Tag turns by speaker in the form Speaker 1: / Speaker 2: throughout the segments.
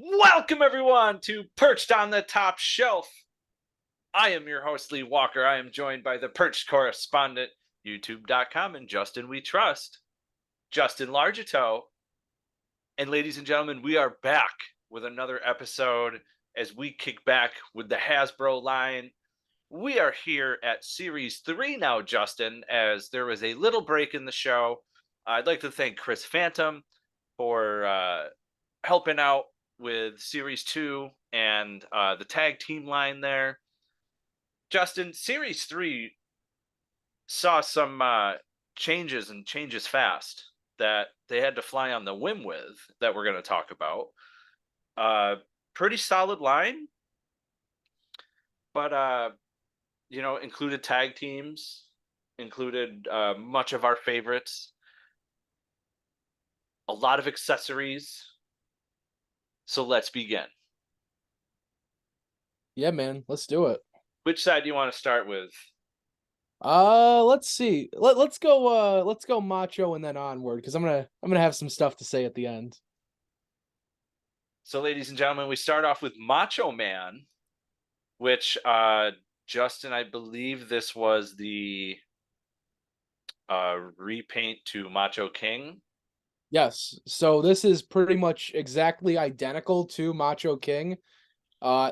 Speaker 1: Welcome, everyone, to Perched on the Top Shelf. I am your host, Lee Walker. I am joined by the Perched correspondent, YouTube.com, and Justin We Trust, Justin Largito. And ladies and gentlemen, we are back with another episode as we kick back with the Hasbro line. We are here at Series 3 now, Justin, as there was a little break in the show. I'd like to thank Chris Phantom for helping out with Series 2 and the tag team line there. Justin, Series 3 saw some changes and changes fast that they had to fly on the whim with that we're going to talk about. Pretty solid line, but included tag teams, included much of our favorites, a lot of accessories. So let's begin.
Speaker 2: Yeah, man, let's do it.
Speaker 1: Which side do you want to start with?
Speaker 2: Let's see. Let's go Macho and then onward because I'm gonna have some stuff to say at the end.
Speaker 1: So, ladies and gentlemen, we start off with Macho Man, which Justin, I believe this was the repaint to Macho King.
Speaker 2: Yes, so this is pretty much exactly identical to Macho King.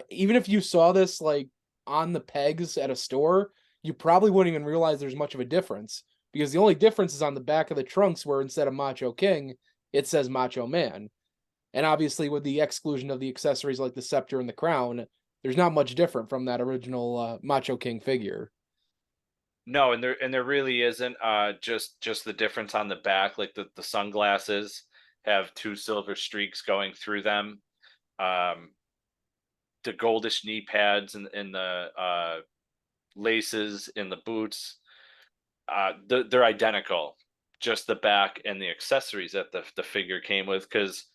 Speaker 2: Even if you saw this like on the pegs at a store, you probably wouldn't even realize there's much of a difference because the only difference is on the back of the trunks where instead of Macho King, it says Macho Man. And obviously with the exclusion of the accessories like the scepter and the crown, there's not much different from that original Macho King figure.
Speaker 1: No, and there really isn't. Just the difference on the back, like the sunglasses have two silver streaks going through them. Um, the goldish knee pads and the laces in the boots, they're identical. Just the back and the accessories that the figure came with, because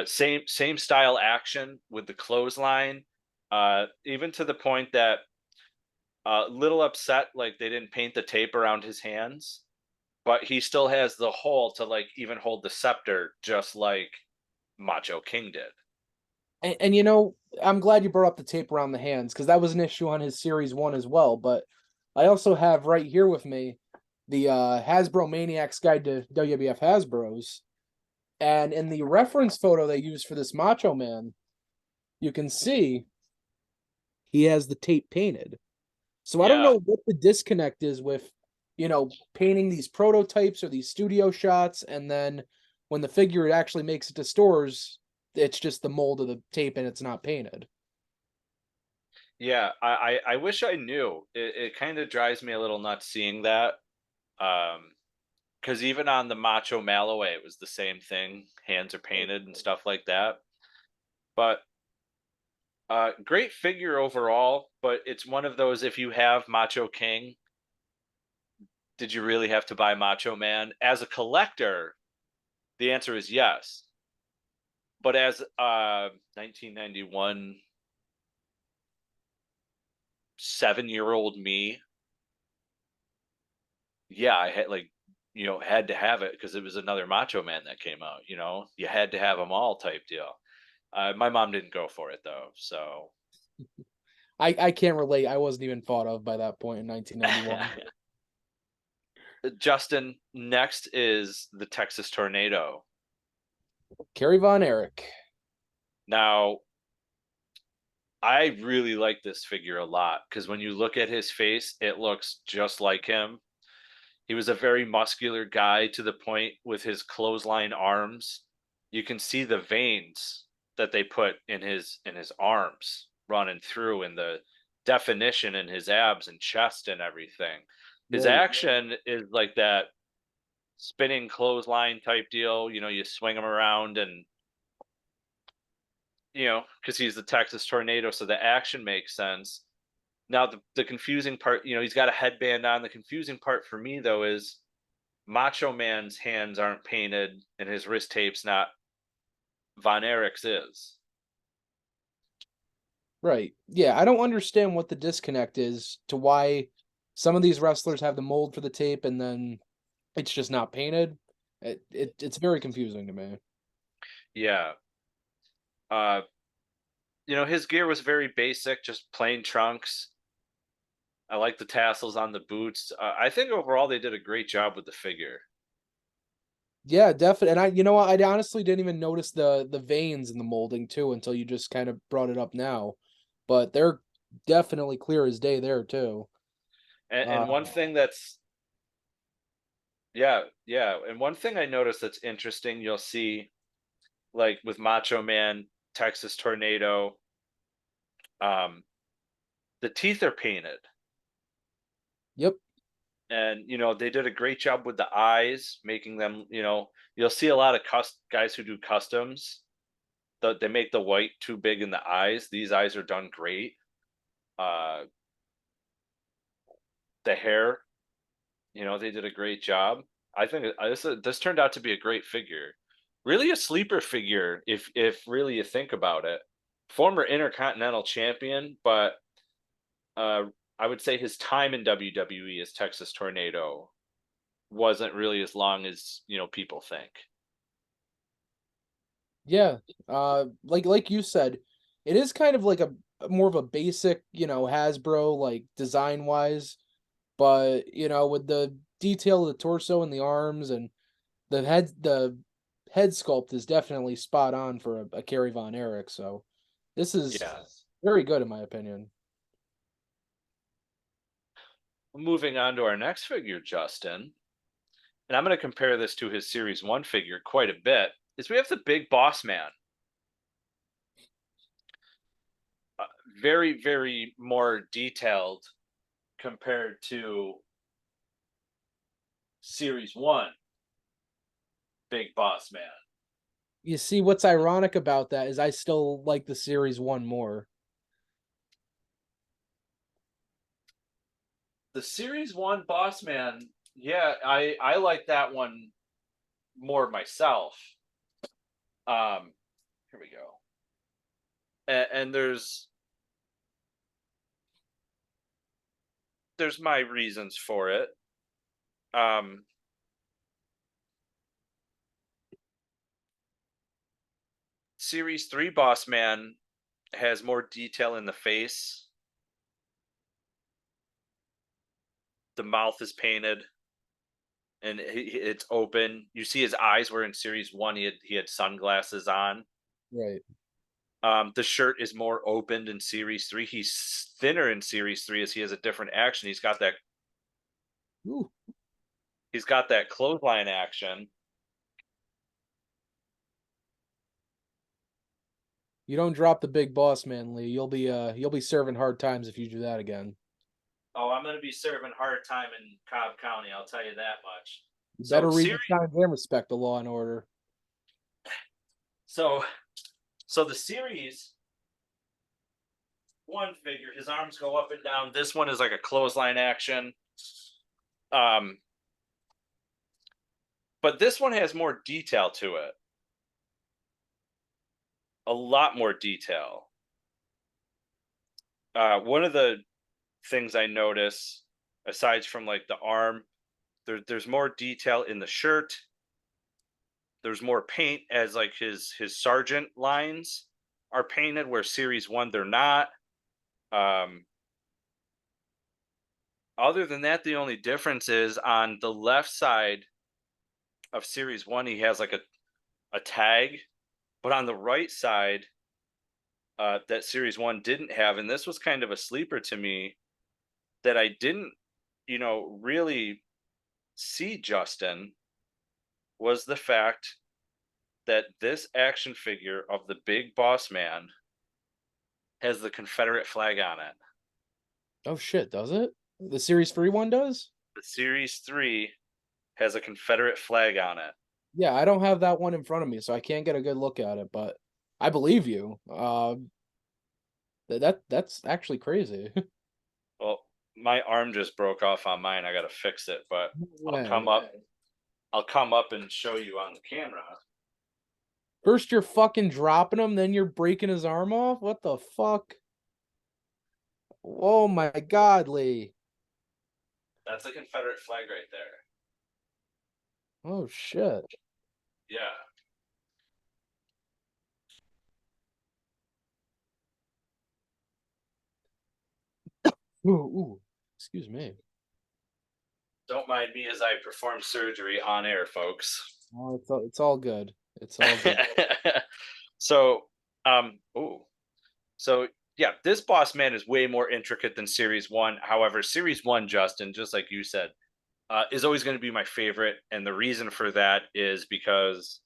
Speaker 1: same style action with the clothesline, even to the point that little upset like they didn't paint the tape around his hands, but he still has the hole to like even hold the scepter just like Macho King did.
Speaker 2: And I'm glad you brought up the tape around the hands because that was an issue on his Series 1 as well. But I also have right here with me the Hasbro Maniacs Guide to WWF Hasbros. And in the reference photo they used for this Macho Man, you can see he has the tape painted. So I don't
Speaker 1: Yeah.
Speaker 2: know what the disconnect is with, painting these prototypes or these studio shots, and then when the figure actually makes it to stores, it's just the mold of the tape and it's not painted.
Speaker 1: I wish I knew. It kind of drives me a little nuts seeing that. Because even on the Macho Malaway, it was the same thing. Hands are painted and stuff like that. But great figure overall. But it's one of those, if you have Macho King, did you really have to buy Macho Man? As a collector, the answer is yes. But as 1991 7-year-old me, yeah, I had like had to have it because it was another Macho Man that came out. You had to have them all type deal. My mom didn't go for it though, so
Speaker 2: I can't relate. I wasn't even thought of by that point in 1991.
Speaker 1: Justin, next is the Texas Tornado.
Speaker 2: Kerry Von Erich.
Speaker 1: Now, I really like this figure a lot because when you look at his face, it looks just like him. He was a very muscular guy to the point with his clothesline arms. You can see the veins that they put in his arms running through, and the definition in his abs and chest and everything. His
Speaker 2: Right.
Speaker 1: action is like that spinning clothesline type deal. You swing him around and because he's the Texas Tornado, so the action makes sense. Now the confusing part, he's got a headband on. The confusing part for me though is Macho Man's hands aren't painted and his wrist tape's not. Von Erich's is.
Speaker 2: Right. Yeah, I don't understand what the disconnect is to why some of these wrestlers have the mold for the tape and then it's just not painted. It's very confusing to me.
Speaker 1: Yeah. Uh, his gear was very basic, just plain trunks. I like the tassels on the boots. I think overall they did a great job with the figure.
Speaker 2: Yeah, definitely. And you know what? I honestly didn't even notice the veins in the molding too until you just kind of brought it up now. But they're definitely clear as day there too.
Speaker 1: And
Speaker 2: Uh,
Speaker 1: one thing that's yeah, and one thing I noticed that's interesting, you'll see like with Macho Man, Texas Tornado, um, the teeth are painted,
Speaker 2: yep.
Speaker 1: and they did a great job with the eyes, making them. You'll see a lot of guys who do customs. They make the white too big in the eyes. These eyes are done great. Uh, the hair, they did a great job. I think this turned out to be a great figure. Really a sleeper figure if really you think about it. Former Intercontinental Champion, but uh, I would say his time in WWE as Texas Tornado wasn't really as long as people think.
Speaker 2: Yeah. Like you said, it is kind of like a more of a basic, Hasbro like design wise, but with the detail of the torso and the arms and the head sculpt is definitely spot on for a Kerry Von Erich. So this is
Speaker 1: Yeah.
Speaker 2: very good in my opinion.
Speaker 1: Moving on to our next figure, Justin, and I'm going to compare this to his Series 1 figure quite a bit, is we have the Big Boss Man. Uh, very, very more detailed compared to Series 1 Big Boss Man.
Speaker 2: You see, what's ironic about that is I still like the series one more.
Speaker 1: The Series 1 Boss Man, yeah, I like that one more myself. Um, Here we go. And there's my reasons for it. Um, Series 3 Boss Man has more detail in the face. The mouth is painted and it's open. You see his eyes were in Series 1 he had sunglasses on.
Speaker 2: Right.
Speaker 1: The shirt is more opened in Series 3. He's thinner in Series 3 as he has a different action.
Speaker 2: Ooh.
Speaker 1: He's got that clothesline action.
Speaker 2: You don't drop the big boss man, Lee. You'll be serving hard times if you do that again.
Speaker 1: Oh, I'm going to be serving hard time in Cobb County, I'll tell you that much.
Speaker 2: You
Speaker 1: So
Speaker 2: better read the
Speaker 1: series
Speaker 2: signs and respect the law and order.
Speaker 1: so so the Series 1 figure, his arms go up and down. This one is like a clothesline action. Um but this one has more detail to it. A lot more detail. One of the things I notice, aside from like the arm, there's more detail in the shirt. There's more paint as like his sergeant lines are painted, where Series 1 they're not. Um, Other than that, the only difference is on the left side of Series 1, he has like a tag, but on the right side, that Series 1 didn't have, and this was kind of a sleeper to me that I didn't, really see, Justin, was the fact that this action figure of the Big Boss Man has the Confederate flag on it.
Speaker 2: Oh shit, does it? The series 3 one does?
Speaker 1: The Series 3 has a Confederate flag on it.
Speaker 2: Yeah, I don't have that one in front of me, so I can't get a good look at it, but I believe you. That's actually crazy.
Speaker 1: Well, my arm just broke off on mine. I got to fix it, but
Speaker 2: No
Speaker 1: I'll
Speaker 2: way.
Speaker 1: come up. I'll come up and show you on the camera.
Speaker 2: First you're fucking dropping him, then you're breaking his arm off? What the fuck? Oh my god, Lee.
Speaker 1: That's a Confederate flag right there.
Speaker 2: Oh shit.
Speaker 1: Yeah.
Speaker 2: Ooh, excuse me.
Speaker 1: Don't mind me as I perform surgery on air, folks.
Speaker 2: Oh, it's all good. It's all good.
Speaker 1: So, ooh, so yeah, this boss man is way more intricate than Series One. However, Series One, Justin, just like you said, is always going to be my favorite, and the reason for that is because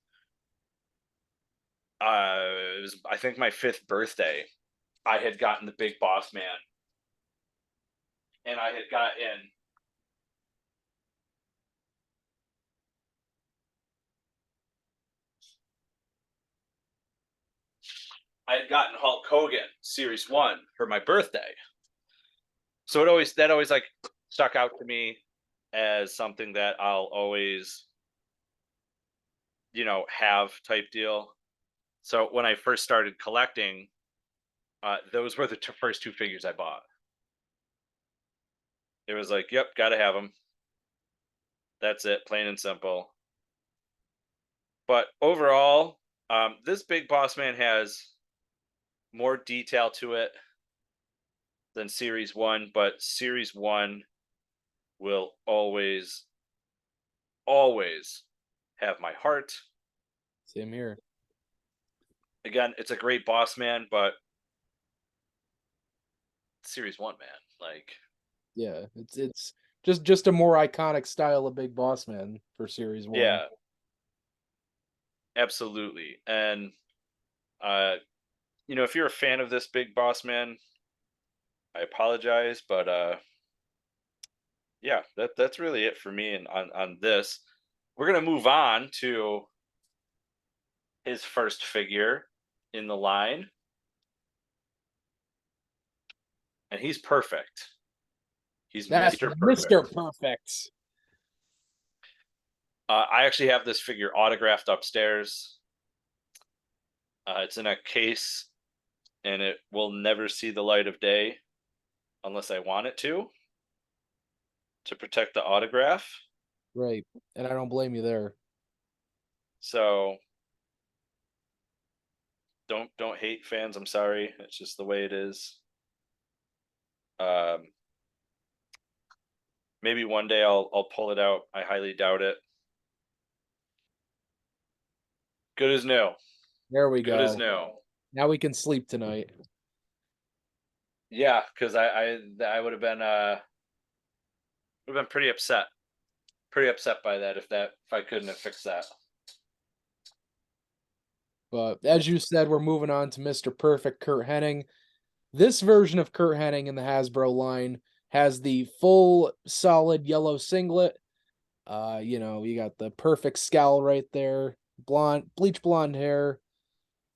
Speaker 1: it was, I think, my 5th birthday. I had gotten the big boss man, and I had gotten Hulk Hogan Series One for my birthday. So that always like stuck out to me as something that I'll always, have type deal. So when I first started collecting, those were the first 2 figures I bought. It was like, yep, gotta have them. That's it, plain and simple. But overall, this big boss man has more detail to it than Series One, but Series One will always, always have my heart.
Speaker 2: Same here.
Speaker 1: Again, it's a great boss man, but Series One, man, like,
Speaker 2: Yeah, it's just a more iconic style of Big Boss Man for Series 1.
Speaker 1: yeah, absolutely. And uh, if you're a fan of this big boss man, I apologize, but yeah, that's really it for me and on this. We're gonna move on to his first figure in the line, and he's perfect. He's
Speaker 2: That's
Speaker 1: Mr.
Speaker 2: Mr.
Speaker 1: Perfect.
Speaker 2: Perfect.
Speaker 1: I actually have this figure autographed upstairs. It's in a case, and it will never see the light of day unless I want it to protect the autograph.
Speaker 2: Right. And I don't blame you there.
Speaker 1: So don't hate fans. I'm sorry. It's just the way it is. Um, maybe one day I'll pull it out. I highly doubt it. Good as new.
Speaker 2: There we
Speaker 1: Good as
Speaker 2: go.
Speaker 1: new.
Speaker 2: Now we can sleep tonight.
Speaker 1: Yeah, because I would have been pretty upset. Pretty upset by that if I couldn't have fixed that.
Speaker 2: But as you said, we're moving on to Mr. Perfect Kurt Hennig. This version of Kurt Hennig in the Hasbro line has the full solid yellow singlet. You got the perfect scowl right there, blonde, bleach blonde hair,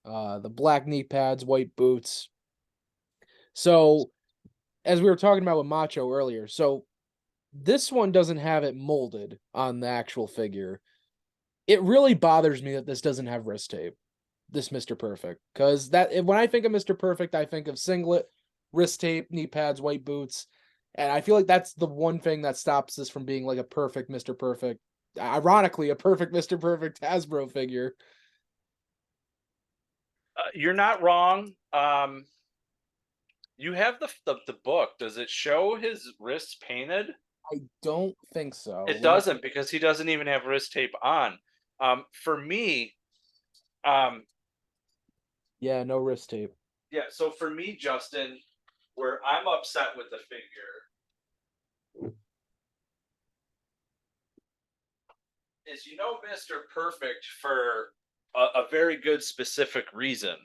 Speaker 2: the black knee pads, white boots. So, as we were talking about with Macho earlier, so this one doesn't have it molded on the actual figure. It really bothers me that this doesn't have wrist tape. This Mr. Perfect, because when I think of Mr. Perfect, I think of singlet, wrist tape, knee pads, white boots, and I feel like that's the one thing that stops this from being like a perfect Mr. Perfect. Ironically, a perfect Mr. Perfect Hasbro figure.
Speaker 1: You're not wrong. You have the book. Does it show his wrists painted?
Speaker 2: I don't think so.
Speaker 1: It doesn't because he doesn't even have wrist tape on. For me, um,
Speaker 2: Yeah, no wrist tape.
Speaker 1: yeah. So for me, Justin, where I'm upset with the figure is, Mr. Perfect for a very good specific reason,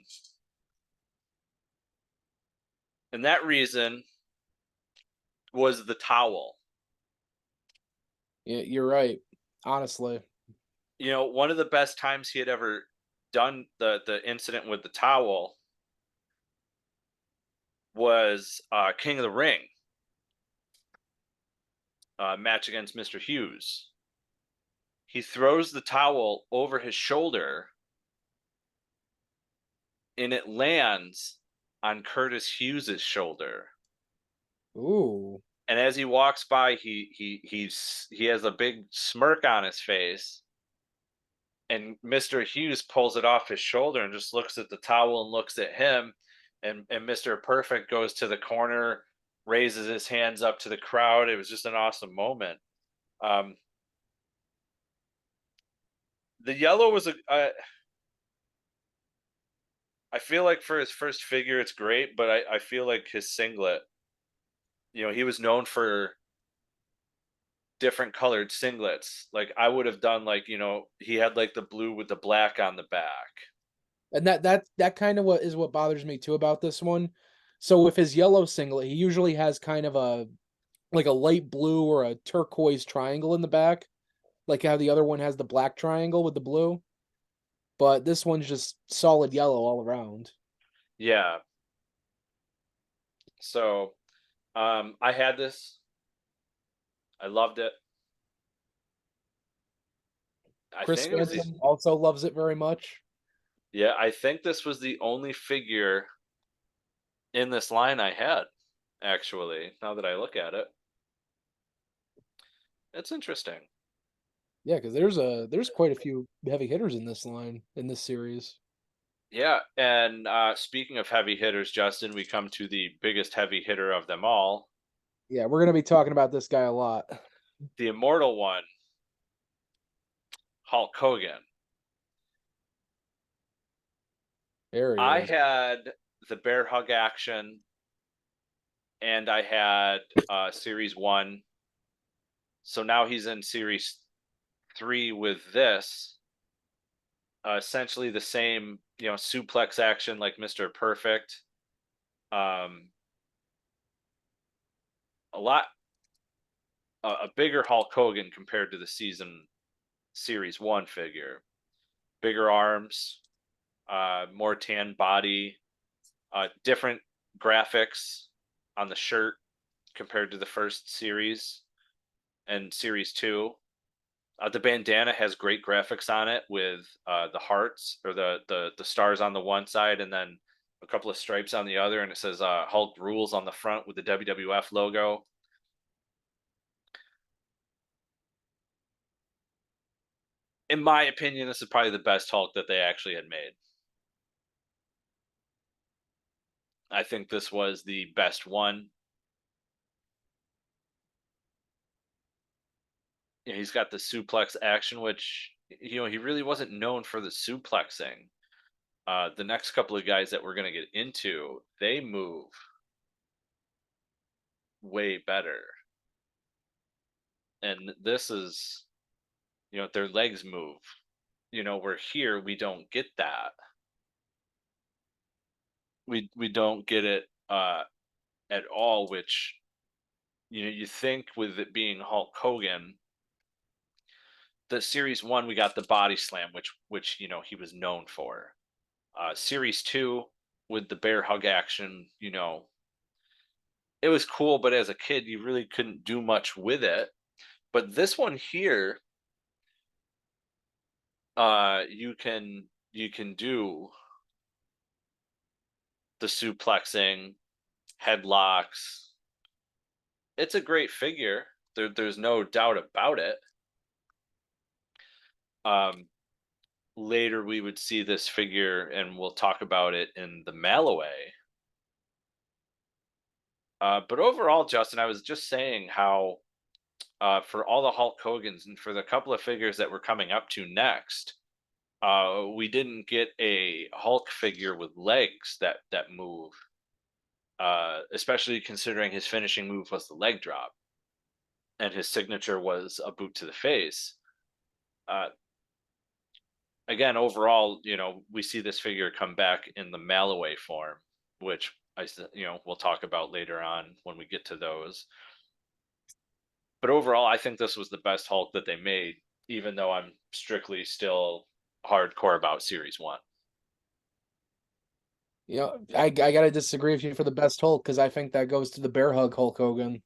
Speaker 1: and that reason was the towel.
Speaker 2: Yeah, you're right. Honestly,
Speaker 1: One of the best times he had ever done the incident with the towel was King of the Ring match against Mr. Hughes. He throws the towel over his shoulder, and it lands on Curtis Hughes's shoulder.
Speaker 2: ooh,
Speaker 1: And as he walks by, he has a big smirk on his face. And Mr. Hughes pulls it off his shoulder and just looks at the towel and looks at him. And Mr. Perfect goes to the corner raises his hands up to the crowd. It was just an awesome moment. Um, the yellow was I feel like for his first figure, it's great, but I feel like his singlet, he was known for different colored singlets. Like I would have done like, he had like the blue with the black on the back.
Speaker 2: And that kind of what bothers me too about this one. So with his yellow singlet, he usually has kind of a like a light blue or a turquoise triangle in the back, like how the other one has the black triangle with the blue. But this one's just solid yellow all around.
Speaker 1: Yeah. So I had this. I loved it. I
Speaker 2: Chris
Speaker 1: think it was the
Speaker 2: Stanton also loves it very much.
Speaker 1: Yeah, I think this was the only figure in this line I had, actually, now that I look at it. It's interesting.
Speaker 2: Yeah, because there's quite a few heavy hitters in this line in this series.
Speaker 1: Yeah, and speaking of heavy hitters, Justin, we come to the biggest heavy hitter of them all,
Speaker 2: Yeah, we're gonna be talking about this guy a lot.
Speaker 1: the immortal one, Hulk Hogan.
Speaker 2: There he
Speaker 1: I
Speaker 2: is.
Speaker 1: had the bear hug action, and I had Series 1. So now he's in Series 3 with this. Essentially the same, suplex action like Mr. Perfect. Um, a lot, a bigger Hulk Hogan compared to the season Series 1 figure. Bigger arms, more tan body, different graphics on the shirt compared to the first series and Series 2. The bandana has great graphics on it with the hearts or the stars on the one side and then a couple of stripes on the other, and it says Hulk rules on the front with the WWF logo. In my opinion, this is probably the best Hulk that they actually had made. I think this was the best one. He's got the suplex action, which he really wasn't known for the suplexing. The next couple of guys that we're going to get into, they move way better. And this is, their legs move. We're here, we don't get that. We don't get it at all, which you think with it being Hulk Hogan, the Series 1 we got the body slam, which he was known for. Series 2 with the bear hug action, it was cool, but as a kid you really couldn't do much with it. But this one here, you can do the suplexing, headlocks. It's a great figure. There's no doubt about it. Um, Later we would see this figure, and we'll talk about it in the Malloway. But overall, Justin, I was just saying how for all the Hulk Hogan's and for the couple of figures that we're coming up to next, we didn't get a Hulk figure with legs that move. Especially considering his finishing move was the leg drop, and his signature was a boot to the face. Uh, Again, overall, we see this figure come back in the Malloway form, which we'll talk about later on when we get to those. But overall, I think this was the best Hulk that they made, even though I'm strictly still hardcore about Series 1.
Speaker 2: I gotta disagree with you for the best Hulk because I think that goes to the bear hug Hulk Hogan.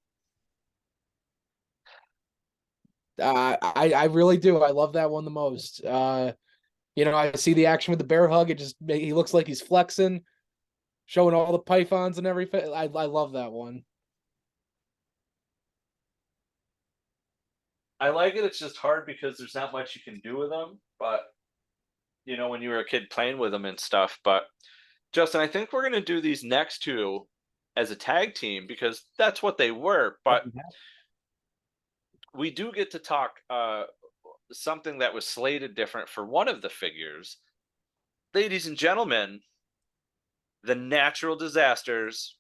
Speaker 2: I really do. I love that one the most. I see the action with the bear hug. He looks like he's flexing, showing all the pythons and everything. I love that one.
Speaker 1: I like it. It's just hard because there's not much you can do with them. But when you were a kid playing with them and stuff. But Justin, I think we're gonna do these next two as a tag team because that's what they were. But we do get to talk something that was slated different for one of the figures. Ladies and gentlemen, the natural disasters,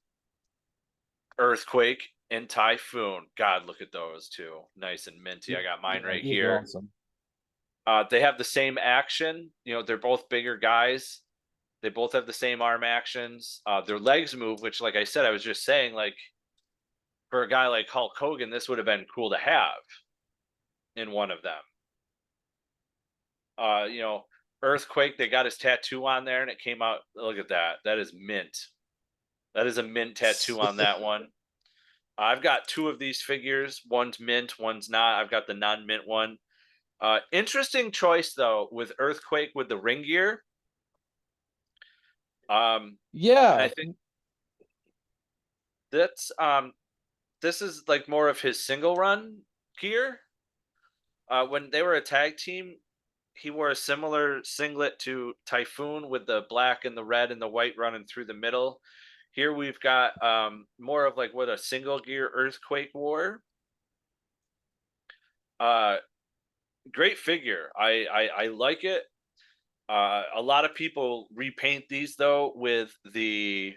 Speaker 1: Earthquake and Typhoon. God, look at those two. Nice and minty. I got mine
Speaker 2: Yeah,
Speaker 1: right
Speaker 2: those are
Speaker 1: here.
Speaker 2: awesome.
Speaker 1: They have the same action. You know, they're both bigger guys. They both have the same arm actions. Their legs move, which, like I said, I was just saying, like for a guy like Hulk Hogan, this would have been cool to have in one of them. You know, Earthquake, they got his tattoo on there and it came out. Look at that. That is mint. That is a mint tattoo on that one. I've got two of these figures. One's mint, one's not. I've got the non-mint one. Interesting choice though with Earthquake with the ring gear. And I
Speaker 2: Yeah,
Speaker 1: think that's this is like more of his single run gear. When they were a tag team, he wore a similar singlet to Typhoon with the black and the red and the white running through the middle. Here we've got more of like what a single gear Earthquake wore. Uh, Great figure. I like it. A lot of people repaint these though with the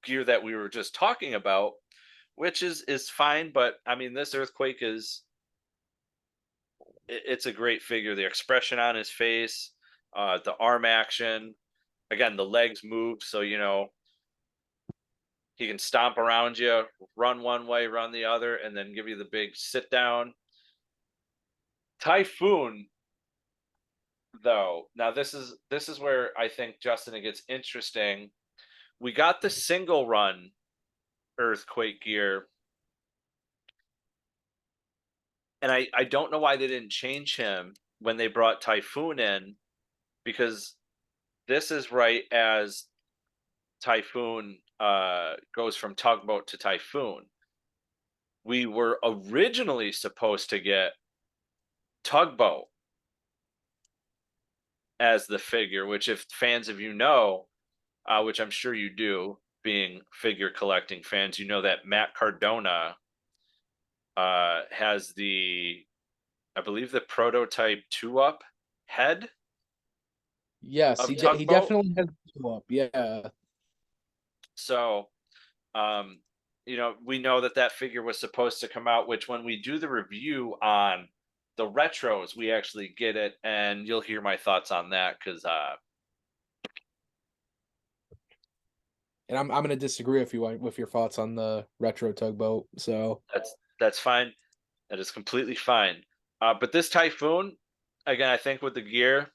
Speaker 1: gear that we were just talking about, which is fine. But I mean, this Earthquake is it's a great figure. The expression on his face, the arm action, again, the legs move, so you know he can stomp around you, run one way, run the other, and then give you the big sit down. Typhoon, though, now this is where I think Justin it gets interesting. We got the single run Earthquake gear, and I don't know why they didn't change him when they brought Typhoon in because this is right as Typhoon goes from Tugboat to Typhoon. We were originally supposed to get Tugboat as the figure, which if fans of you know, which I'm sure you do, being figure collecting fans, you know that Matt Cardona has the, I believe the prototype 2-up head
Speaker 2: yes,
Speaker 1: of
Speaker 2: he
Speaker 1: Tugboat.
Speaker 2: definitely has to go up. Yeah,
Speaker 1: So, um, you know, we know that that figure was supposed to come out, which when we do the review on the retros, we actually get it, and you'll hear my thoughts on that because
Speaker 2: and I'm gonna disagree with you with your thoughts on the retro tugboat. So
Speaker 1: that's fine. That is completely fine. But this Typhoon, again, I think with the gear,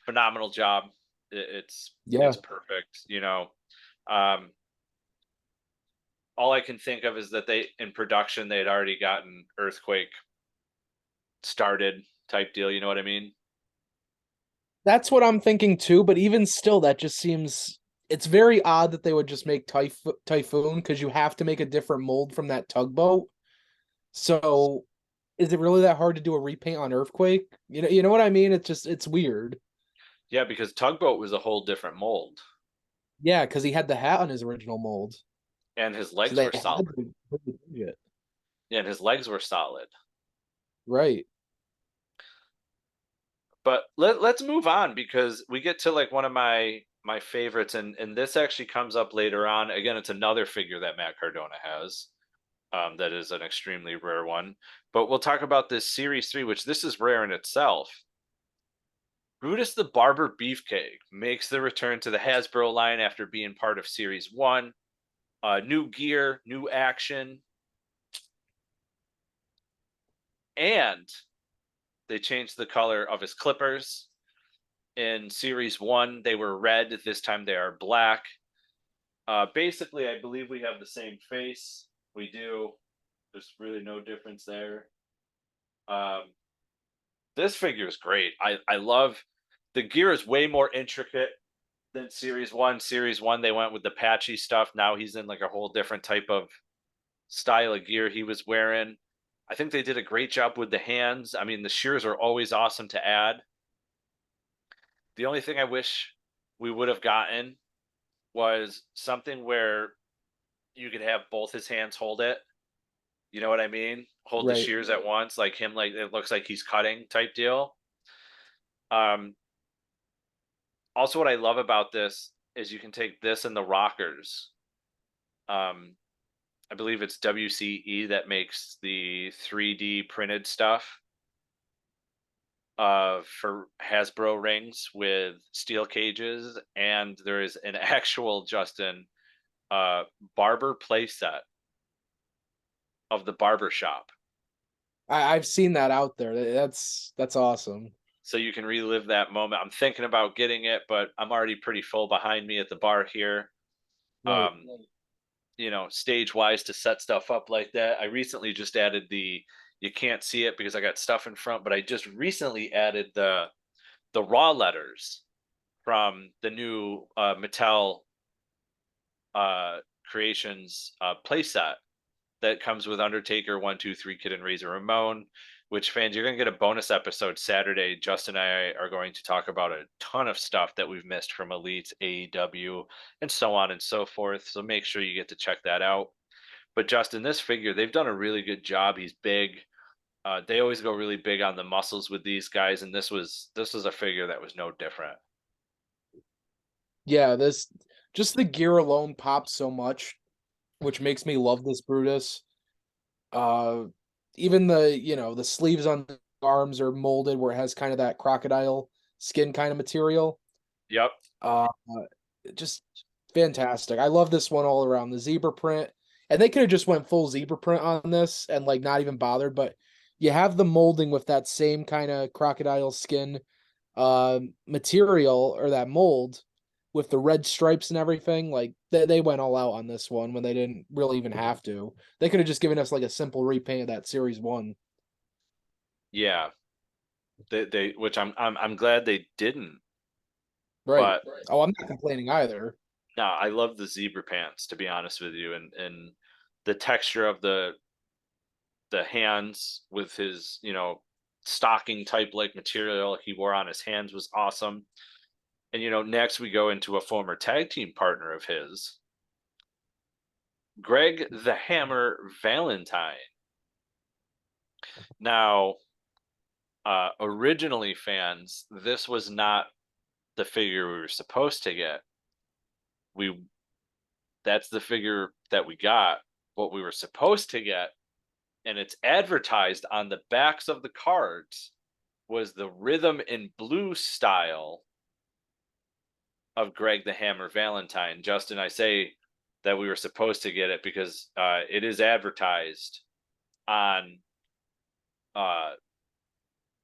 Speaker 1: phenomenal job.
Speaker 2: yeah,
Speaker 1: It's perfect. You know, um, all I can think of is that they in production they had already gotten Earthquake started type deal. You know what I mean?
Speaker 2: that's what I'm thinking too. But even still, that just seems it's very odd that they would just make Typhoon because you have to make a different mold from that tugboat. So is it really that hard to do a repaint on Earthquake? You know what I mean? It's just it's weird.
Speaker 1: Yeah, because Tugboat was a whole different mold,
Speaker 2: Yeah, because he had the hat on his original mold,
Speaker 1: and his
Speaker 2: so
Speaker 1: legs
Speaker 2: they
Speaker 1: were
Speaker 2: had
Speaker 1: solid.
Speaker 2: to change it.
Speaker 1: Yeah, and his legs were solid.
Speaker 2: Right.
Speaker 1: But let's move on because we get to like one of my favorites, and this actually comes up later on. Again, it's another figure that Matt Cardona has. That is an extremely rare one. But we'll talk about this Series 3, which this is rare in itself. Brutus the Barber Beefcake makes the return to the Hasbro line after being part of Series 1. New gear, new action, and they changed the color of his clippers. In Series 1, they were red. This time they are black. Basically, I believe we have the same face. We do. There's really no difference there. Um, this figure is great. I love the gear is way more intricate than Series 1. Series 1, they went with the patchy stuff. Now he's in like a whole different type of style of gear he was wearing. I think they did a great job with the hands. I mean, the shears are always awesome to add. The only thing I wish we would have gotten was something where you could have both his hands hold it. You know what I mean? Hold the
Speaker 2: Right.
Speaker 1: shears at once, like him, like it looks like he's cutting type deal. Um, Also, what I love about this is you can take this and the rockers. Um, I believe it's WCE that makes the 3D printed stuff for Hasbro rings with steel cages, and there is an actual Justin Barber playset of the barber shop.
Speaker 2: I've seen that out there. That's awesome.
Speaker 1: So you can relive that moment. I'm thinking about getting it, but I'm already pretty full behind me at the bar here.
Speaker 2: Right.
Speaker 1: Um, Stage wise to set stuff up like that. I recently just added you can't see it because I got stuff in front, but I just recently added the raw letters from the new Mattel uh creations playset that comes with Undertaker, 123 Kid and Razor Ramon, which fans, you're gonna get a bonus episode Saturday. Justin and I are going to talk about a ton of stuff that we've missed from Elite, AEW, and so on and so forth. So make sure you get to check that out. But Justin, this figure, they've done a really good job. He's big. They always go really big on the muscles with these guys, and this was a figure that was no different.
Speaker 2: Yeah, this just the gear alone pops so much, which makes me love this Brutus. Uh Even the sleeves on the arms are molded where it has kind of that crocodile skin kind of material.
Speaker 1: Yep.
Speaker 2: Uh just fantastic. I love this one all around. The zebra print. And they could have just went full zebra print on this and like not even bothered, but you have the molding with that same kind of crocodile skin material or that mold with the red stripes and everything. Like they went all out on this one when they didn't really even have to. They could have just given us like a simple repaint of that series one.
Speaker 1: Yeah. They which I'm glad they didn't.
Speaker 2: Right.
Speaker 1: But
Speaker 2: Oh, I'm not complaining either.
Speaker 1: no, I love the zebra pants, to be honest with you, and the texture of the hands with his, stocking type like material he wore on his hands was awesome. And next we go into a former tag team partner of his, Greg the Hammer Valentine. Now, originally fans, this was not the figure we were supposed to get. We That's the figure that we got. What we were supposed to get, and it's advertised on the backs of the cards, was the rhythm and blues style of Greg the Hammer Valentine. Justin, I say that we were supposed to get it because it is advertised on uh,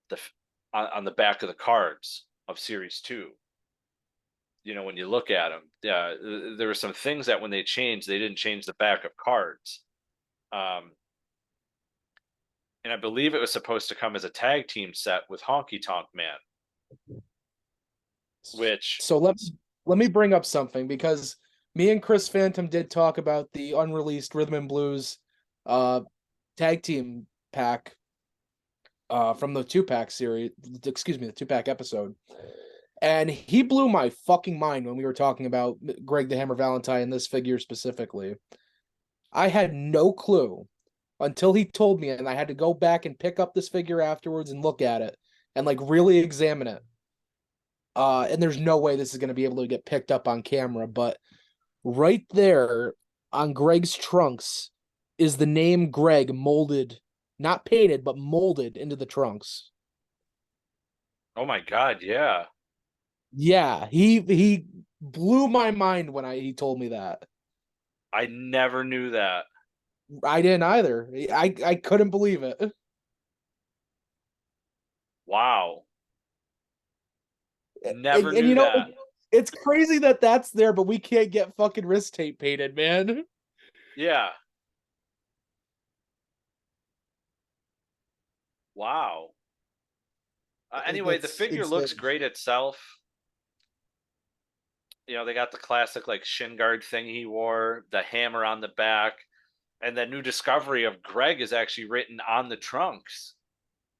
Speaker 1: the on the back of the cards of Series 2. When you look at them, there were some things that when they changed, they didn't change the back of cards. Um, and I believe it was supposed to come as a tag team set with Honky Tonk Man, which,
Speaker 2: So let me bring up something because me and Chris Phantom did talk about the unreleased Rhythm and Blues uh tag team pack from the two-pack series, excuse me, the two-pack episode. And he blew my fucking mind when we were talking about Greg the Hammer Valentine and this figure specifically. I had no clue until he told me, and I had to go back and pick up this figure afterwards and look at it and like really examine it. And there's no way this is going to be able to get picked up on camera, but right there on Greg's trunks is the name Greg molded, not painted, but molded into the trunks.
Speaker 1: oh my God, yeah.
Speaker 2: Yeah, he blew my mind when he told me that.
Speaker 1: I never knew that.
Speaker 2: I didn't either. I couldn't believe it.
Speaker 1: Wow. Never
Speaker 2: And
Speaker 1: knew
Speaker 2: you know,
Speaker 1: that.
Speaker 2: it's crazy that that's there, but we can't get fucking wrist tape painted, man.
Speaker 1: Yeah. Wow. Anyway, the
Speaker 2: That's
Speaker 1: figure looks
Speaker 2: insane.
Speaker 1: great itself. They got the classic like shin guard thing he wore, the hammer on the back, and that new discovery of Greg is actually written on the trunks,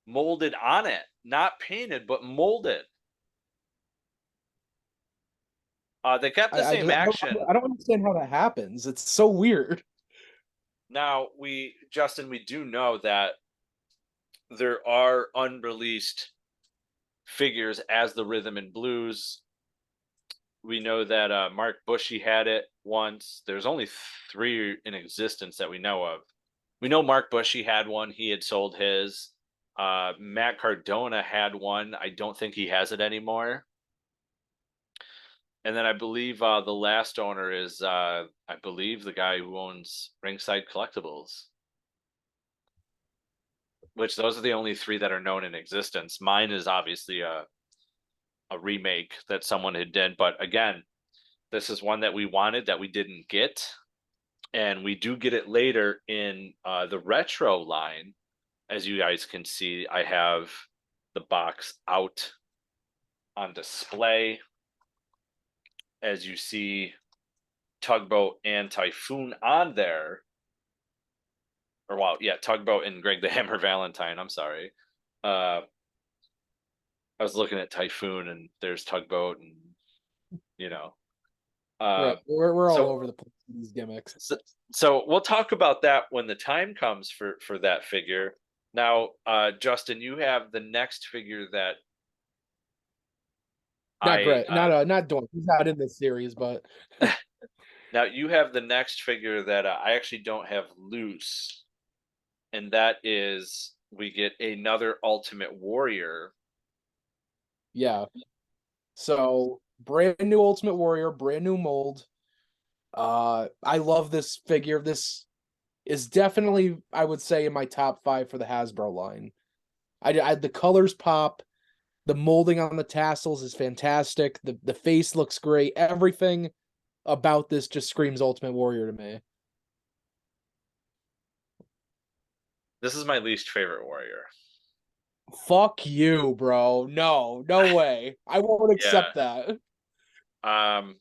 Speaker 1: molded on it, not painted, but molded. They kept the same action.
Speaker 2: I don't understand how that happens. It's so weird.
Speaker 1: Now, Justin, we do know that there are unreleased figures as the Rhythm and Blues. We know that Mark Bushy had it once. There's only 3 in existence that we know of. We know Mark Bushy had one. He had sold his. Matt Cardona had one. I don't think he has it anymore. And then I believe the last owner is, I believe, the guy who owns Ringside Collectibles. Which those are the only 3 that are known in existence. Mine is obviously a remake that someone had done. But again, this is one that we wanted that we didn't get. And we do get it later in the Retro line. As you guys can see, I have the box out on display. As you see, Tugboat and Typhoon on there. Or, well, yeah, Tugboat and Greg the Hammer Valentine. I'm sorry. I was looking at Typhoon, and there's Tugboat, and, you know.
Speaker 2: Right. We're all over the place with these gimmicks.
Speaker 1: So we'll talk about that when the time comes for that figure. Now, Justin, you have the next figure that
Speaker 2: not Dorn. He's not in this series, but
Speaker 1: now you have the next figure that I actually don't have loose, and that is we get another Ultimate Warrior.
Speaker 2: Yeah. So brand new Ultimate Warrior, brand new mold. I love this figure. This is definitely, I would say, in my top 5 for the Hasbro line. The colors pop. The molding on the tassels is fantastic. The face looks great. Everything about this just screams Ultimate Warrior to me.
Speaker 1: This is my least favorite Warrior.
Speaker 2: Fuck you, bro. No way. I won't accept that.
Speaker 1: And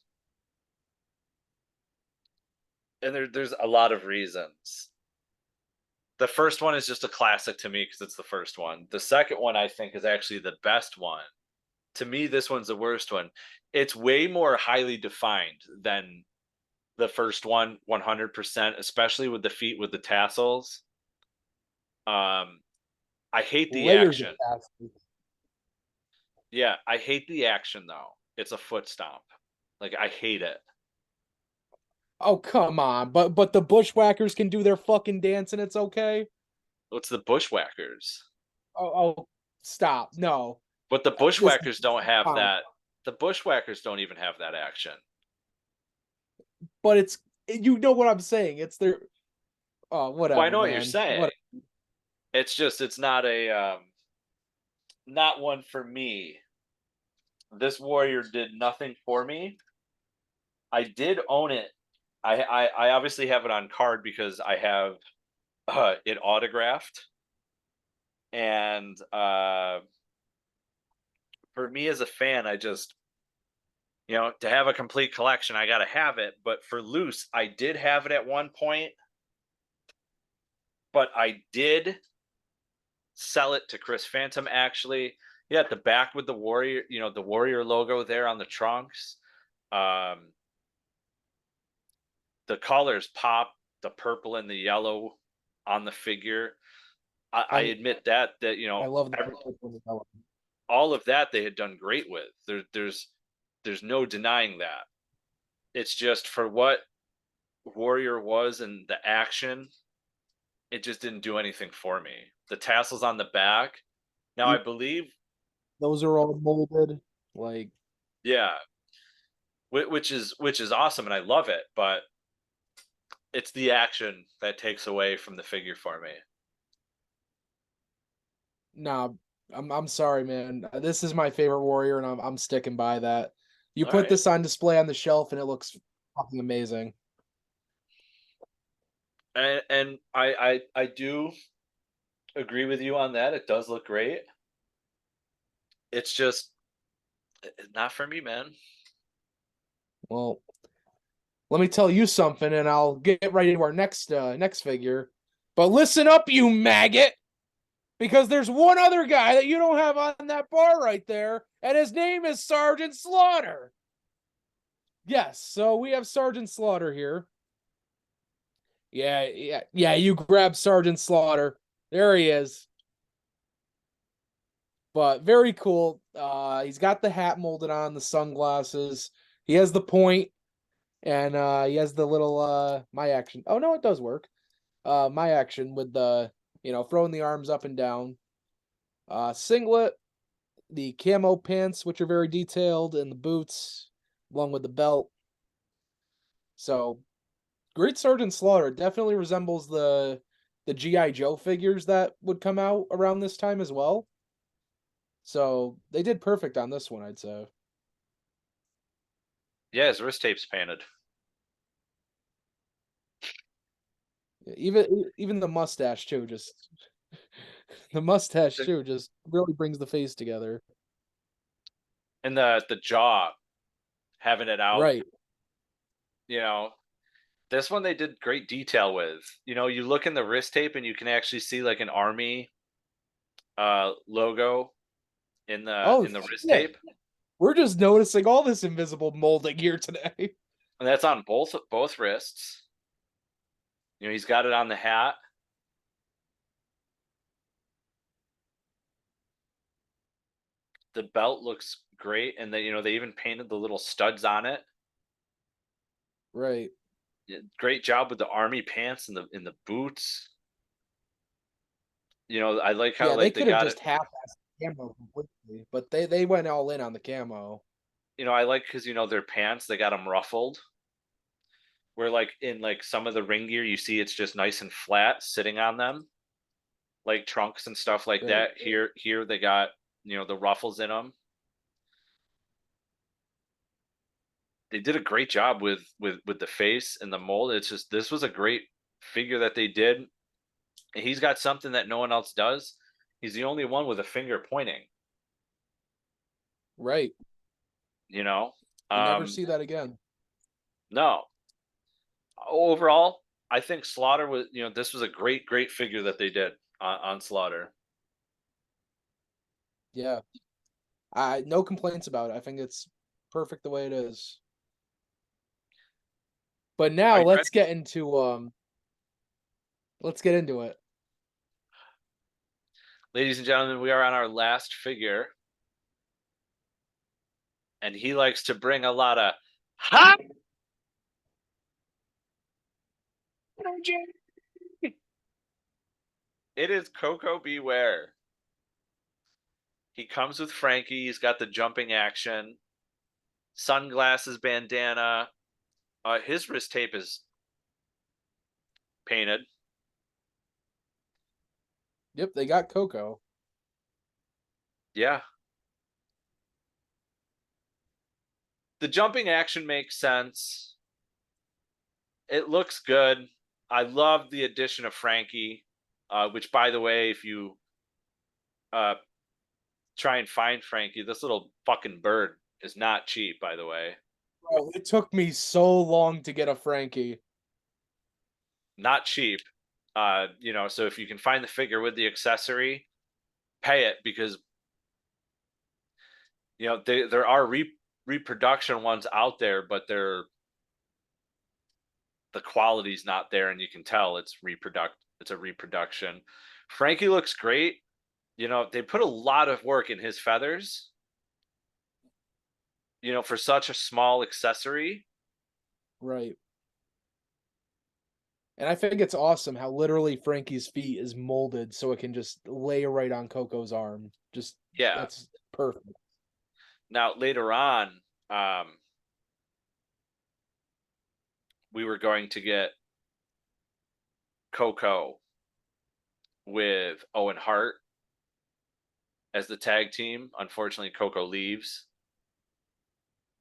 Speaker 1: there's a lot of reasons. The first one is just a classic to me because it's the first one. The second one, I think, is actually the best one. To me, this one's the worst one. It's way more highly defined than the first one, 100%, especially with the feet with the tassels. I hate the action. Yeah, I hate the action, though. It's a foot stomp. Like, I hate it.
Speaker 2: Oh, come on. But the Bushwhackers can do their fucking dance and it's okay?
Speaker 1: What's the Bushwhackers?
Speaker 2: Oh, stop. No.
Speaker 1: But the Bushwhackers don't have that. The Bushwhackers don't even have that action.
Speaker 2: But it's, you know what I'm saying. It's their, oh, whatever,
Speaker 1: well, I know
Speaker 2: man.
Speaker 1: What you're saying. Whatever. It's just, it's not a, not one for me. This Warrior did nothing for me. I did own it. I obviously have it on card because I have it autographed. And for me as a fan, I just, to have a complete collection, I got to have it. But for loose, I did have it at one point. But I did sell it to Chris Phantom, actually. Yeah, at the back with the Warrior, the Warrior logo there on the trunks. The colors pop, the purple and the yellow on the figure. I admit that
Speaker 2: I love the
Speaker 1: all of that they had done great with. There's no denying that. It's just for what Warrior was and the action, it just didn't do anything for me. The tassels on the back. Now I believe
Speaker 2: those are all molded, like,
Speaker 1: yeah, which is awesome, and I love it. But it's the action that takes away from the figure for me.
Speaker 2: Nah, I'm sorry, man. This is my favorite Warrior, and I'm sticking by that. You put this on display on the shelf, and it looks fucking amazing.
Speaker 1: And I do agree with you on that. It does look great. It's just not for me, man.
Speaker 2: Well, let me tell you something, and I'll get right into our next figure. But listen up, you maggot, because there's one other guy that you don't have on that bar right there, and his name is Sergeant Slaughter. Yes, so we have Sergeant Slaughter here. Yeah, you grab Sergeant Slaughter. There he is. But very cool. He's got the hat molded on, the sunglasses. He has the point, and he has the little my action. Oh no, it does work. My action with the throwing the arms up and down. Singlet, the camo pants, which are very detailed, and the boots, along with the belt. So Great Sergeant Slaughter definitely resembles the GI Joe figures that would come out around this time as well. So they did perfect on this one, I'd say.
Speaker 1: Yeah, his wrist tape's painted.
Speaker 2: Even the mustache too, just the mustache
Speaker 1: The-
Speaker 2: too, just really brings the face together.
Speaker 1: And the jaw, having it out.
Speaker 2: Right.
Speaker 1: You know, this one they did great detail with. You look in the wrist tape and you can actually see like an army logo
Speaker 2: Oh
Speaker 1: in the wrist
Speaker 2: shit.
Speaker 1: tape,
Speaker 2: We're just noticing all this invisible molding here today.
Speaker 1: and that's on both wrists. He's got it on the hat. The belt looks great, and they even painted the little studs on it.
Speaker 2: Right.
Speaker 1: Great job with the army pants and the boots. I like how
Speaker 2: Yeah, they
Speaker 1: like they
Speaker 2: could have
Speaker 1: got it.
Speaker 2: just half-assed the camo completely, but they went all in on the camo.
Speaker 1: I like because their pants, they got them ruffled. Where like in like some of the ring gear, you see it's just nice and flat sitting on them, like trunks and stuff like
Speaker 2: Right.
Speaker 1: that. Here they got the ruffles in them. They did a great job with the face and the mold. It's just this was a great figure that they did. And he's got something that no one else does. He's the only one with a finger pointing.
Speaker 2: Right.
Speaker 1: You know,
Speaker 2: You never
Speaker 1: um,
Speaker 2: see that again.
Speaker 1: no. Overall, I think Slaughter was. This was a great figure that they did on Slaughter.
Speaker 2: Yeah. I no complaints about it. I think it's perfect the way it is. But
Speaker 1: Are
Speaker 2: now
Speaker 1: you ready,
Speaker 2: let's get into it.
Speaker 1: ladies and gentlemen? We are on our last figure, and he likes to bring a lot of hot energy. It is Koko B. Ware. He comes with Frankie. He's got the jumping action, sunglasses, bandana. His wrist tape is painted.
Speaker 2: Yep, they got Coco.
Speaker 1: Yeah. The jumping action makes sense. It looks good. I love the addition of Frankie, which, by the way, if you uh, try and find Frankie, this little fucking bird is not cheap, by the way.
Speaker 2: Bro, it took me so long to get a Frankie.
Speaker 1: Not cheap. So if you can find the figure with the accessory, pay it because there are reproduction ones out there, but the quality's not there, and you can tell it's a reproduction. Frankie looks great. They put a lot of work in his feathers. For such a small accessory.
Speaker 2: Right. And I think it's awesome how literally Frankie's feet is molded so it can just lay right on Coco's arm. Just
Speaker 1: Yeah.
Speaker 2: that's perfect.
Speaker 1: Now later on, um, we were going to get Coco with Owen Hart as the tag team. Unfortunately, Coco leaves,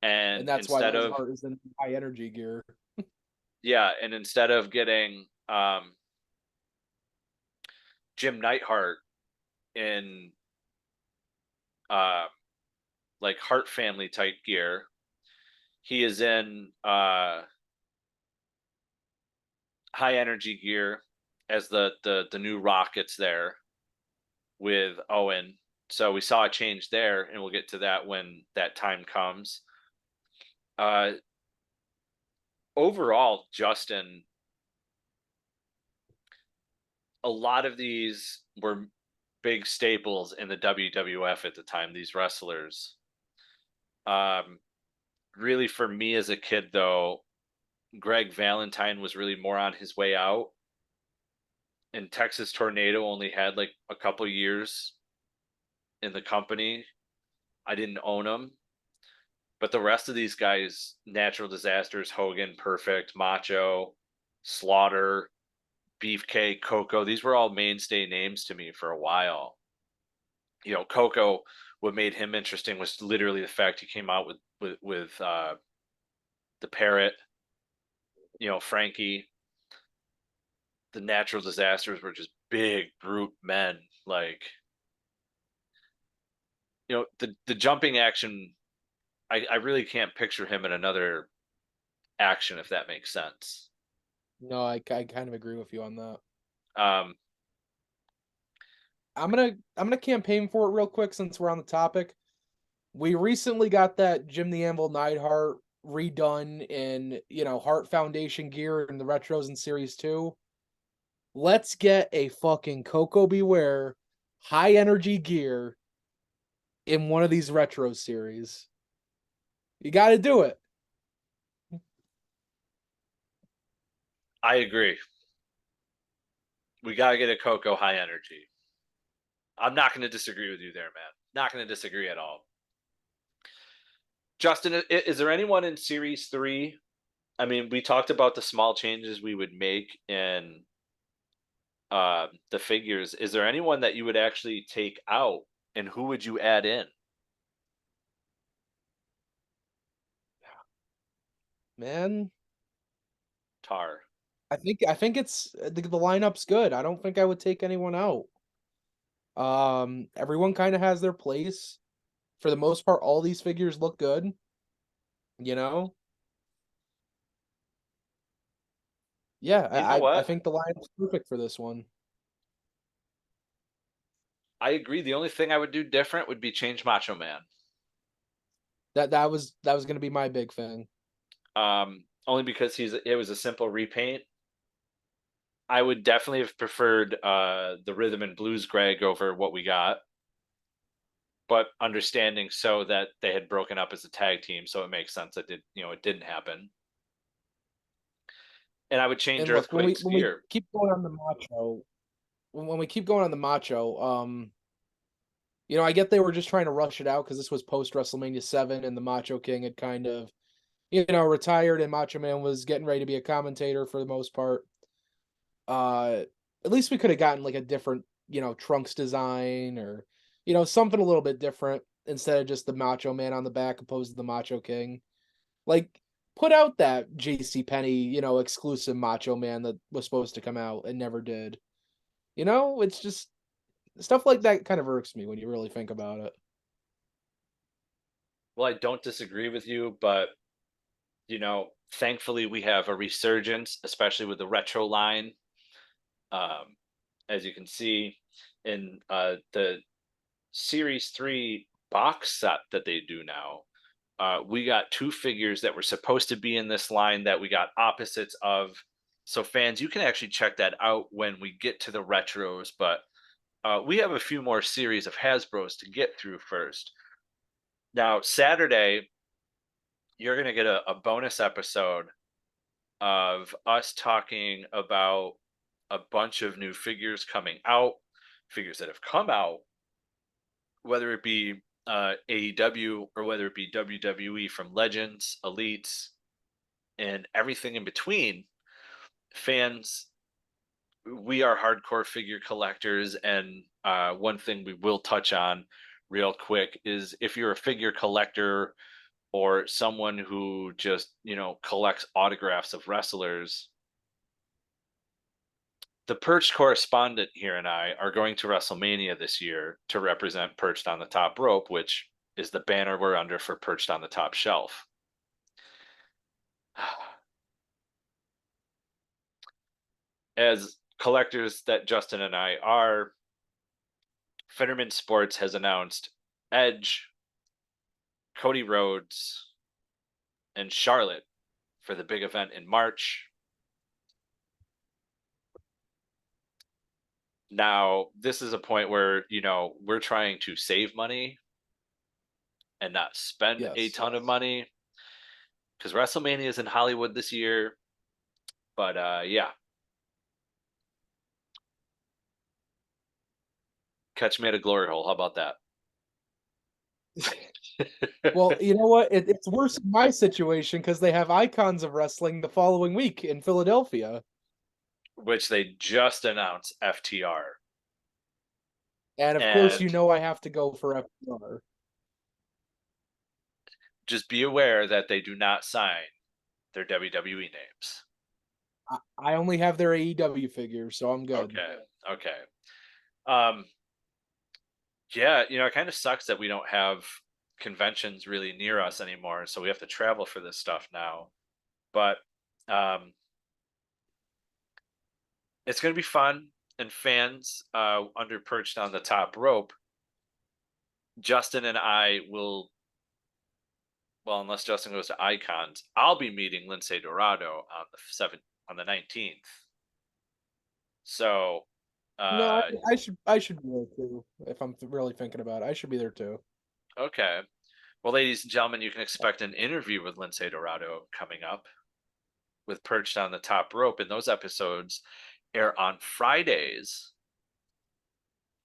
Speaker 2: And
Speaker 1: and
Speaker 2: that's why Owen Hart is in high energy gear.
Speaker 1: instead of getting Jim Neidhart in uh, like Hart family type gear, he is in high energy gear as the new Rockets there with Owen. So we saw a change there, and we'll get to that when that time comes. Uh, overall, Justin, a lot of these were big staples in the WWF at the time, these wrestlers. Um, really, for me as a kid, though, Greg Valentine was really more on his way out. And Texas Tornado only had like a couple years in the company. I didn't own them. But the rest of these guys, natural disasters, Hogan, Perfect, Macho, Slaughter, Beefcake, Koko, these were all mainstay names to me for a while. Koko, what made him interesting was literally the fact he came out with the parrot. Frankie. The natural disasters were just big brute men. Like, the jumping action. I really can't picture him in another action, if that makes sense.
Speaker 2: No, I kind of agree with you on that.
Speaker 1: Um,
Speaker 2: I'm gonna campaign for it real quick since we're on the topic. We recently got that Jim the Anvil Neidhart redone in Hart Foundation gear in the retros in Series 2. Let's get a fucking Koko B Ware high energy gear in one of these retro series. You got to do it.
Speaker 1: I agree. We gotta get a Koko high energy. I'm not going to disagree with you there, man. Not going to disagree at all. Justin, is there anyone in Series 3? I mean, we talked about the small changes we would make in the figures. Is there anyone that you would actually take out, and who would you add in?
Speaker 2: Man,
Speaker 1: Tar.
Speaker 2: I think it's the lineup's good. I don't think I would take anyone out. Everyone kind of has their place. For the most part, all these figures look good. You know? Yeah,
Speaker 1: You know
Speaker 2: I
Speaker 1: what?
Speaker 2: think the lineup's perfect for this one.
Speaker 1: I agree. The only thing I would do different would be change Macho Man.
Speaker 2: That was gonna be my big thing.
Speaker 1: Only because it was a simple repaint. I would definitely have preferred the rhythm and blues Greg over what we got, but understanding so that they had broken up as a tag team, so it makes sense that it didn't happen. And I would change
Speaker 2: And look, when we
Speaker 1: Earthquake's
Speaker 2: when we
Speaker 1: gear.
Speaker 2: keep going on the macho, when we keep going on the macho, I get they were just trying to rush it out because this was post WrestleMania 7 and the Macho King had kind of, retired and Macho Man was getting ready to be a commentator for the most part. At least we could have gotten like a different, trunks design or, something a little bit different instead of just the Macho Man on the back opposed to the Macho King. Like, put out that JC Penney, exclusive Macho Man that was supposed to come out and never did. It's just stuff like that kind of irks me when you really think about it.
Speaker 1: Well, I don't disagree with you, but thankfully we have a resurgence, especially with the retro line. Um, as you can see in the Series 3 box set that they do now, we got two figures that were supposed to be in this line that we got opposites of. So, fans, you can actually check that out when we get to the retros, but we have a few more series of Hasbros to get through first. Now, Saturday, you're going to get a bonus episode of us talking about a bunch of new figures coming out, figures that have come out, whether it be AEW or whether it be WWE, from Legends, Elites, and everything in between. Fans, we are hardcore figure collectors, and one thing we will touch on real quick is if you're a figure collector or someone who just collects autographs of wrestlers, the Perched correspondent here and I are going to WrestleMania this year to represent Perched on the Top Rope, which is the banner we're under for Perched on the Top Shelf. As collectors that Justin and I are, Fetterman Sports has announced Edge, Cody Rhodes, and Charlotte for the big event in March. Now, this is a point where, we're trying to save money and not spend a ton of money because WrestleMania is in Hollywood this year. But yeah, catch me at a glory hole. How about that?
Speaker 2: Well, you know what? It's worse in my situation because they have Icons of Wrestling the following week in Philadelphia.
Speaker 1: Which they just announced FTR.
Speaker 2: And of course, you
Speaker 1: And
Speaker 2: know I have to go for FTR.
Speaker 1: just be aware that they do not sign their WWE names.
Speaker 2: I only have their AEW figures, so I'm good.
Speaker 1: Okay. Um, yeah, it kind of sucks that we don't have conventions really near us anymore, so we have to travel for this stuff now. But it's going to be fun, and fans under Perched on the Top Rope, Justin and I will, well, unless Justin goes to Icons, I'll be meeting Lince Dorado on the 19th. So
Speaker 2: No, I should be there too. If I'm really thinking about it, I should be there too.
Speaker 1: okay. Well, ladies and gentlemen, you can expect an interview with Lince Dorado coming up with Perched on the Top Rope, and those episodes air on Fridays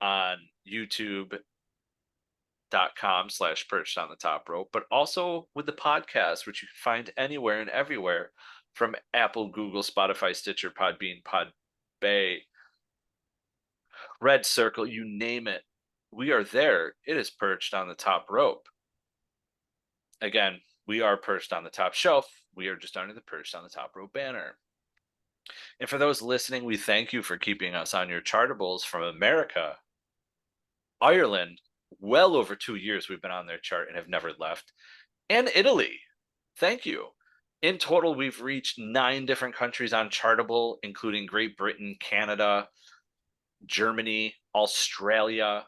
Speaker 1: on youtube.com/perched on the top rope, but also with the podcast, which you can find anywhere and everywhere from Apple, Google, Spotify, Stitcher, Podbean, Podbay, Red Circle, you name it. We are there. It is Perched on the Top Rope. Again, we are perched on the top shelf. We are just under the Perched on the Top Rope banner. And for those listening, we thank you for keeping us on your chartables from America, Ireland, well over 2 years we've been on their chart and have never left, and Italy. Thank you. In total, we've reached 9 different countries on Chartable, including Great Britain, Canada, Germany, Australia,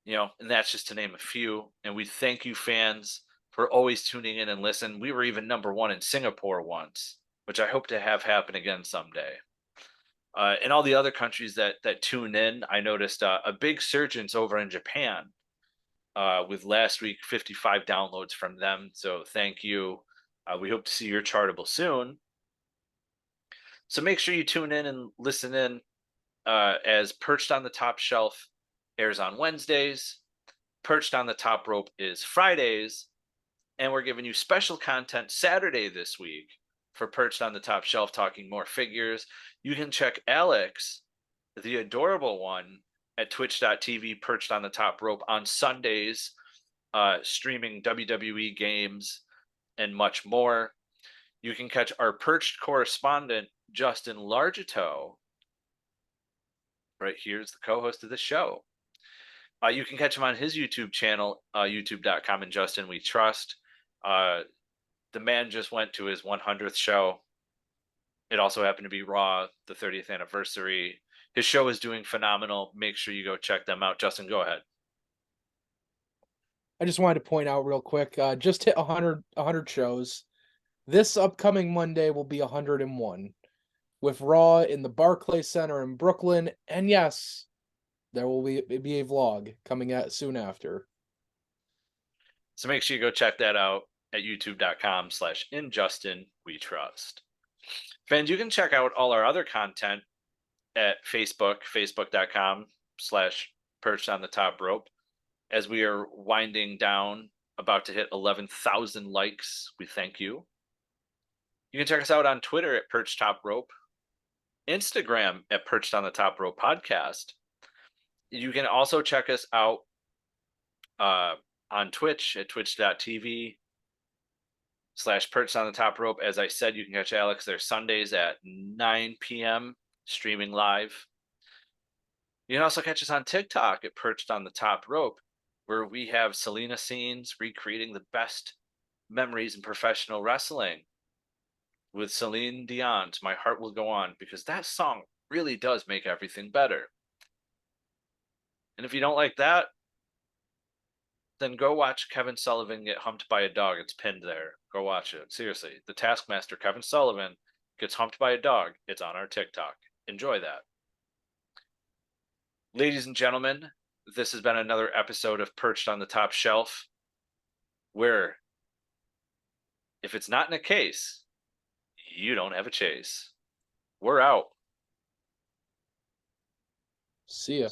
Speaker 1: and that's just to name a few. And we thank you, fans, for always tuning in and listen. We were even #1 in Singapore once, which I hope to have happen again someday. And all the other countries that tune in, I noticed a big surgence over in Japan with last week 55 downloads from them. So thank you. We hope to see your chartable soon. So make sure you tune in and listen in as Perched on the Top Shelf airs on Wednesdays. Perched on the Top Rope is Fridays. And we're giving you special content Saturday this week for Perched on the Top Shelf, talking more figures. You can check Alex, the adorable one, at twitch.tv, Perched on the Top Rope, on Sundays, streaming WWE games and much more. You can catch our Perched correspondent, Justin Largito. Right here's the co-host of the show. You can catch him on his YouTube channel, youtube.com, and Justin We Trust. The man just went to his 100th show. It also happened to be Raw, the 30th anniversary. His show is doing phenomenal. Make sure you go check them out. Justin, go ahead.
Speaker 2: I just wanted to point out real quick, just hit 100 shows. This upcoming Monday will be 101 with Raw in the Barclays Center in Brooklyn. And yes, there will be a vlog coming out soon after.
Speaker 1: So make sure you go check that out at youtube.com/InJustinWeTrust. Fans, you can check out all our other content at facebook.com/Perched on the Top Rope. As we are winding down, about to hit 11,000 likes, we thank you. You can check us out on Twitter at Perched Top Rope, Instagram at Perched on the Top Rope Podcast. You can also check us out on Twitch at twitch.tv/Perched on the Top Rope. As I said, you can catch Alex there Sundays at 9 p.m. streaming live. You can also catch us on TikTok at Perched on the Top Rope, where we have Selena scenes recreating the best memories in professional wrestling with Celine Dion's My Heart Will Go On, because that song really does make everything better. And if you don't like that, then go watch Kevin Sullivan get humped by a dog. It's pinned there. Go watch it. Seriously. The Taskmaster, Kevin Sullivan, gets humped by a dog. It's on our TikTok. Enjoy that. Ladies and gentlemen, this has been another episode of Perched on the Top Shelf, where if it's not in a case, you don't have a chase. We're out.
Speaker 2: See ya.